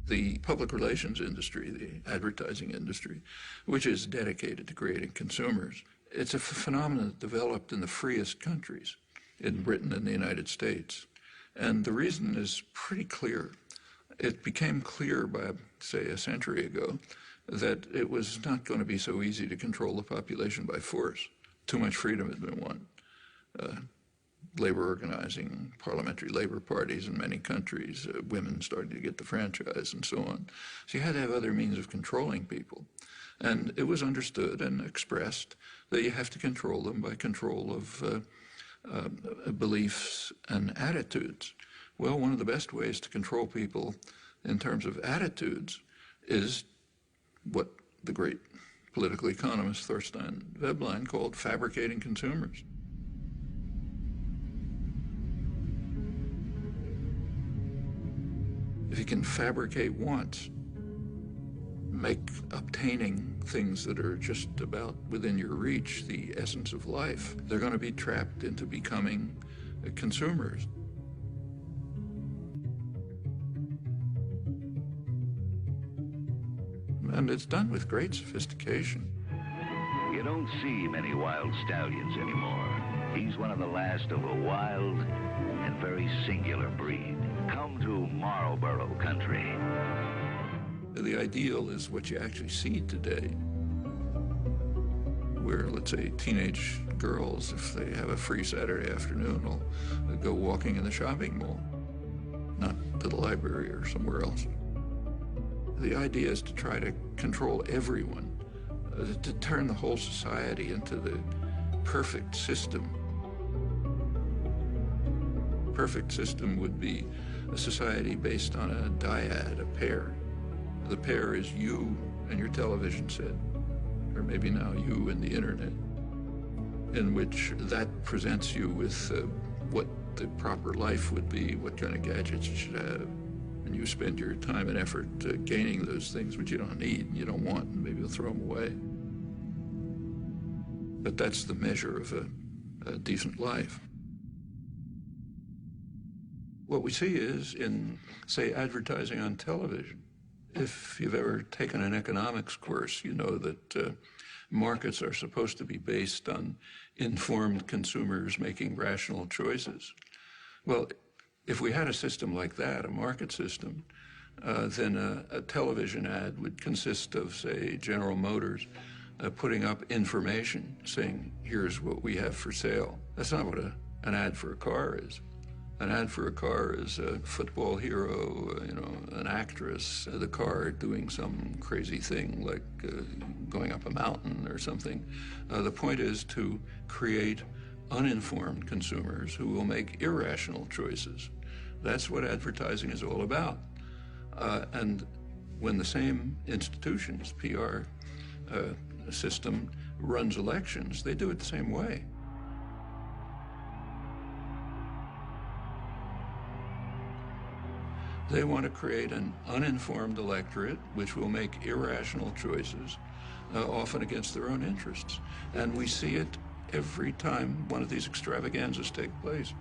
The public relations industry, the advertising industry, which is dedicated to creating consumers, it's a phenomenon that developed in the freest countries, in Britain and the United States. And the reason is pretty clear. It became clear by, say, a century ago that it was not going to be so easy to control the population by force. Too much freedom had been won. Labor organizing, parliamentary labor parties in many countries, women started to get the franchise and so on. So you had to have other means of controlling people. And it was understood and expressed that you have to control them by control of beliefs and attitudes. Well, one of the best ways to control people in terms of attitudes is what the great political economist Thorstein Veblen called fabricating consumers. If you can fabricate wants, make obtaining things that are just about within your reach the essence of life, they're going to be trapped into becoming consumers. And it's done with great sophistication. You don't see many wild stallions anymore. He's one of the last of a wild and very singular breed. Come to Marlboro country. The ideal is what you actually see today, where, let's say, teenage girls, if they have a free Saturday afternoon, will go walking in the shopping mall, not to the library or somewhere else. The idea is to try to control everyone, to turn the whole society into the perfect system. Perfect system would be a society based on a dyad, a pair. The pair is you and your television set, or maybe now you and the internet, in which that presents you with what the proper life would be, what kind of gadgets you should have. And you spend your time and effort gaining those things which you don't need and you don't want, and maybe you'll throw them away. But that's the measure of a decent life. What we see is in, say, advertising on television. If you've ever taken an economics course, you know that markets are supposed to be based on informed consumers making rational choices. Well, if we had a system like that, a market system, then a television ad would consist of, say, General Motors putting up information saying, here's what we have for sale. That's not what an ad for a car is. An ad for a car is a football hero, an actress, the car doing some crazy thing like going up a mountain or something. The point is to create uninformed consumers who will make irrational choices. That's what advertising is all about. And when the same institutions, PR system, runs elections, they do it the same way. They want to create an uninformed electorate which will make irrational choices, often against their own interests. And we see it every time one of these extravaganzas take place.